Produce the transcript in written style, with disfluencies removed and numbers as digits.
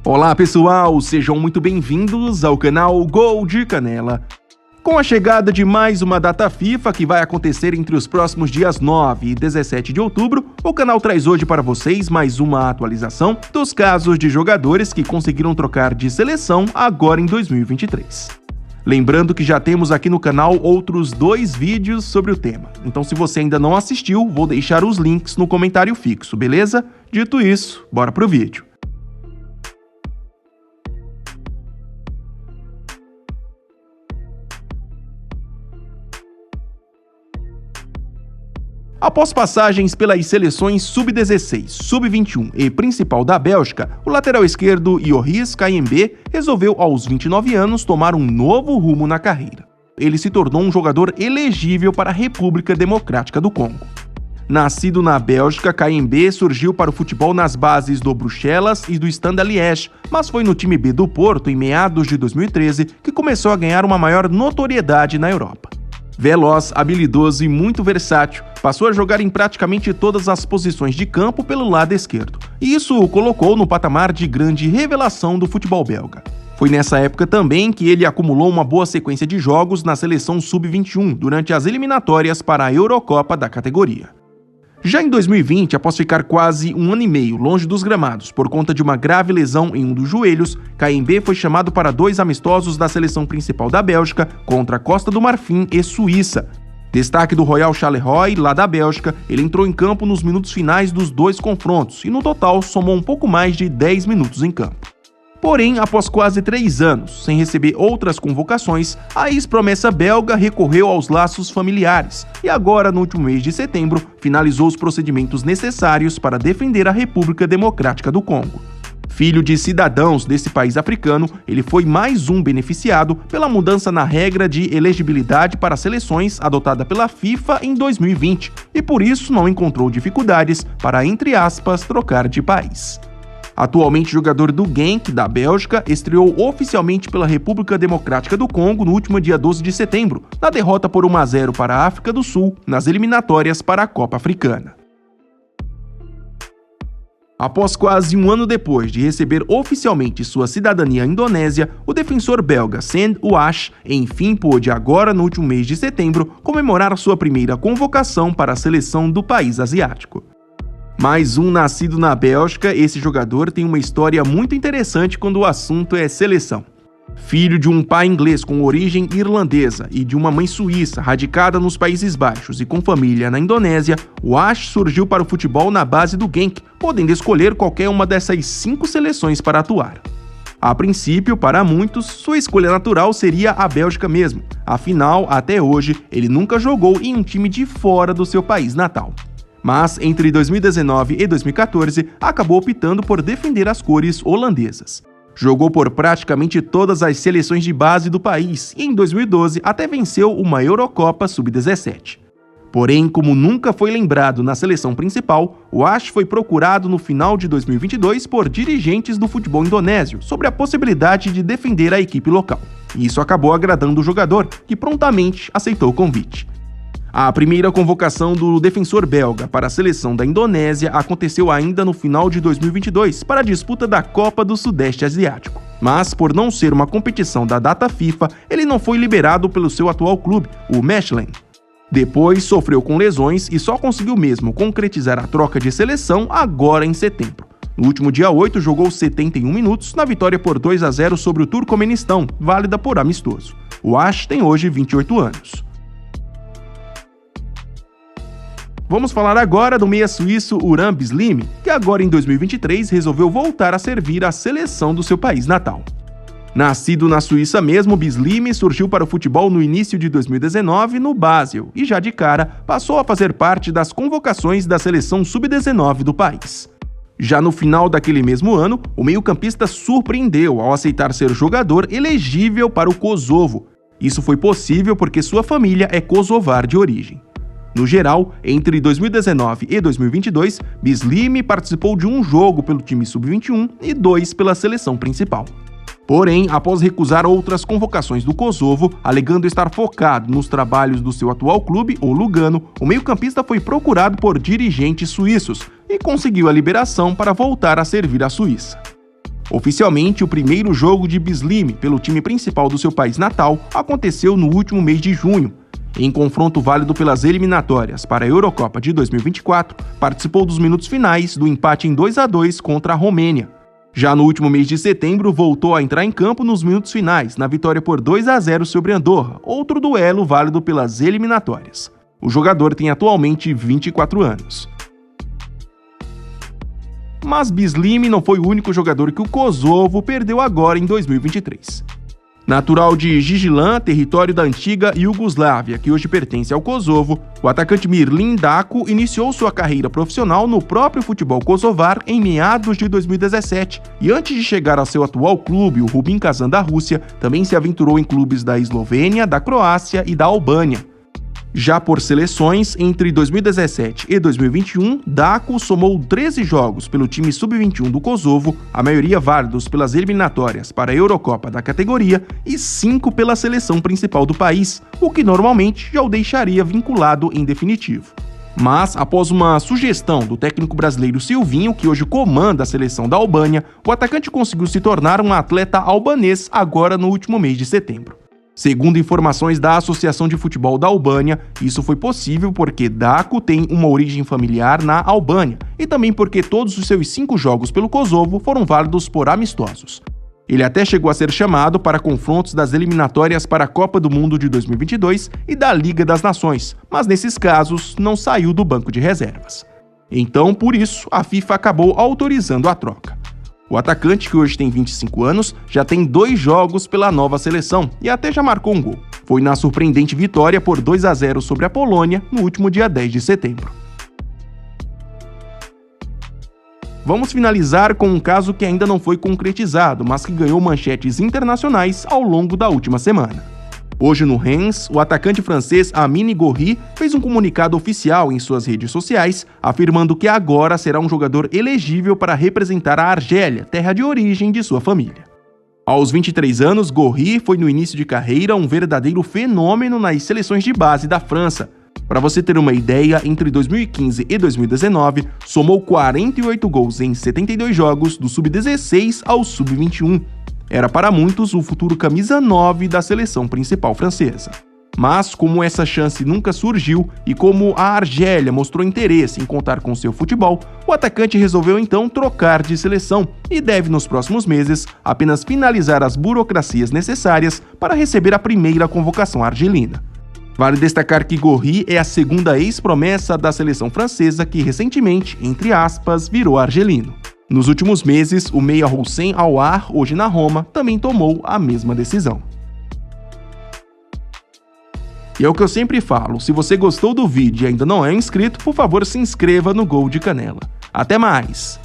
Olá pessoal, sejam muito bem-vindos ao canal Gol de Canela. Com a chegada de mais uma data FIFA que vai acontecer entre os próximos dias 9 e 17 de outubro, o canal traz hoje para vocês mais uma atualização dos casos de jogadores que conseguiram trocar de seleção agora em 2023. Lembrando que já temos aqui no canal outros 2 vídeos sobre o tema, então se você ainda não assistiu, vou deixar os links no comentário fixo, beleza? Dito isso, bora pro vídeo. Após passagens pelas seleções Sub-16, Sub-21 e principal da Bélgica, o lateral esquerdo Joris Kayembe resolveu aos 29 anos tomar um novo rumo na carreira. Ele se tornou um jogador elegível para a República Democrática do Congo. Nascido na Bélgica, Kayembe surgiu para o futebol nas bases do Bruxelas e do Standard Liège, mas foi no time B do Porto, em meados de 2013, que começou a ganhar uma maior notoriedade na Europa. Veloz, habilidoso e muito versátil, passou a jogar em praticamente todas as posições de campo pelo lado esquerdo, e isso o colocou no patamar de grande revelação do futebol belga. Foi nessa época também que ele acumulou uma boa sequência de jogos na seleção Sub-21 durante as eliminatórias para a Eurocopa da categoria. Já em 2020, após ficar quase um ano e meio longe dos gramados por conta de uma grave lesão em um dos joelhos, Kayembe foi chamado para 2 amistosos da seleção principal da Bélgica contra a Costa do Marfim e Suíça. Destaque do Royal Charleroi, lá da Bélgica, ele entrou em campo nos minutos finais dos 2 confrontos e no total somou um pouco mais de 10 minutos em campo. Porém, após quase 3 anos, sem receber outras convocações, a ex-promessa belga recorreu aos laços familiares e agora, no último mês de setembro, finalizou os procedimentos necessários para defender a República Democrática do Congo. Filho de cidadãos desse país africano, ele foi mais um beneficiado pela mudança na regra de elegibilidade para seleções adotada pela FIFA em 2020 e por isso não encontrou dificuldades para, entre aspas, trocar de país. Atualmente jogador do Genk, da Bélgica, estreou oficialmente pela República Democrática do Congo no último dia 12 de setembro, na derrota por 1-0 para a África do Sul, nas eliminatórias para a Copa Africana. Após quase um ano depois de receber oficialmente sua cidadania indonésia, o defensor belga Send Uash, enfim pôde agora no último mês de setembro comemorar sua primeira convocação para a seleção do país asiático. Mais um nascido na Bélgica, esse jogador tem uma história muito interessante quando o assunto é seleção. Filho de um pai inglês com origem irlandesa e de uma mãe suíça radicada nos Países Baixos e com família na Indonésia, o Ash surgiu para o futebol na base do Genk, podendo escolher qualquer uma dessas 5 seleções para atuar. A princípio, para muitos, sua escolha natural seria a Bélgica mesmo, afinal, até hoje, ele nunca jogou em um time de fora do seu país natal. Mas, entre 2019 e 2014, acabou optando por defender as cores holandesas. Jogou por praticamente todas as seleções de base do país e, em 2012, até venceu uma Eurocopa Sub-17. Porém, como nunca foi lembrado na seleção principal, o Ash foi procurado no final de 2022 por dirigentes do futebol indonésio sobre a possibilidade de defender a equipe local. E isso acabou agradando o jogador, que prontamente aceitou o convite. A primeira convocação do defensor belga para a seleção da Indonésia aconteceu ainda no final de 2022 para a disputa da Copa do Sudeste Asiático. Mas, por não ser uma competição da data FIFA, ele não foi liberado pelo seu atual clube, o Mechelen. Depois sofreu com lesões e só conseguiu mesmo concretizar a troca de seleção agora em setembro. No último dia 8, jogou 71 minutos na vitória por 2-0 sobre o Turcomenistão, válida por amistoso. O Ash tem hoje 28 anos. Vamos falar agora do meia suíço Uran Bislimi, que agora em 2023 resolveu voltar a servir a seleção do seu país natal. Nascido na Suíça mesmo, Bislimi surgiu para o futebol no início de 2019 no Basel e já de cara passou a fazer parte das convocações da seleção Sub-19 do país. Já no final daquele mesmo ano, o meio-campista surpreendeu ao aceitar ser jogador elegível para o Kosovo. Isso foi possível porque sua família é kosovar de origem. No geral, entre 2019 e 2022, Bislimi participou de um jogo pelo time Sub-21 e 2 pela seleção principal. Porém, após recusar outras convocações do Kosovo, alegando estar focado nos trabalhos do seu atual clube, o Lugano, o meio-campista foi procurado por dirigentes suíços e conseguiu a liberação para voltar a servir a Suíça. Oficialmente, o primeiro jogo de Bislimi pelo time principal do seu país natal aconteceu no último mês de junho. Em confronto válido pelas eliminatórias para a Eurocopa de 2024, participou dos minutos finais do empate em 2-2 contra a Romênia. Já no último mês de setembro, voltou a entrar em campo nos minutos finais, na vitória por 2-0 sobre Andorra, outro duelo válido pelas eliminatórias. O jogador tem atualmente 24 anos. Mas Bislimi não foi o único jogador que o Kosovo perdeu agora em 2023. Natural de Gigilan, território da antiga Iugoslávia, que hoje pertence ao Kosovo, o atacante Mirlin Daco iniciou sua carreira profissional no próprio futebol kosovar em meados de 2017 e antes de chegar ao seu atual clube, o Rubin Kazan da Rússia, também se aventurou em clubes da Eslovênia, da Croácia e da Albânia. Já por seleções, entre 2017 e 2021, Daco somou 13 jogos pelo time sub-21 do Kosovo, a maioria válidos pelas eliminatórias para a Eurocopa da categoria e 5 pela seleção principal do país, o que normalmente já o deixaria vinculado em definitivo. Mas, após uma sugestão do técnico brasileiro Silvinho, que hoje comanda a seleção da Albânia, o atacante conseguiu se tornar um atleta albanês agora no último mês de setembro. Segundo informações da Associação de Futebol da Albânia, isso foi possível porque Daco tem uma origem familiar na Albânia e também porque todos os seus 5 jogos pelo Kosovo foram válidos por amistosos. Ele até chegou a ser chamado para confrontos das eliminatórias para a Copa do Mundo de 2022 e da Liga das Nações, mas nesses casos não saiu do banco de reservas. Então, por isso, a FIFA acabou autorizando a troca. O atacante, que hoje tem 25 anos, já tem 2 jogos pela nova seleção e até já marcou um gol. Foi na surpreendente vitória por 2-0 sobre a Polônia no último dia 10 de setembro. Vamos finalizar com um caso que ainda não foi concretizado, mas que ganhou manchetes internacionais ao longo da última semana. Hoje no Rennes, o atacante francês Amine Gouiri fez um comunicado oficial em suas redes sociais, afirmando que agora será um jogador elegível para representar a Argélia, terra de origem de sua família. Aos 23 anos, Gouiri foi no início de carreira um verdadeiro fenômeno nas seleções de base da França. Para você ter uma ideia, entre 2015 e 2019, somou 48 gols em 72 jogos do sub-16 ao sub-21. Era para muitos o futuro camisa 9 da seleção principal francesa. Mas, como essa chance nunca surgiu e como a Argélia mostrou interesse em contar com seu futebol, o atacante resolveu então trocar de seleção e deve nos próximos meses apenas finalizar as burocracias necessárias para receber a primeira convocação argelina. Vale destacar que Gouiri é a segunda ex-promessa da seleção francesa que recentemente, entre aspas, virou argelino. Nos últimos meses, o meia Houssem Aouar, hoje na Roma, também tomou a mesma decisão. E é o que eu sempre falo, se você gostou do vídeo e ainda não é inscrito, por favor se inscreva no Gol de Canela. Até mais!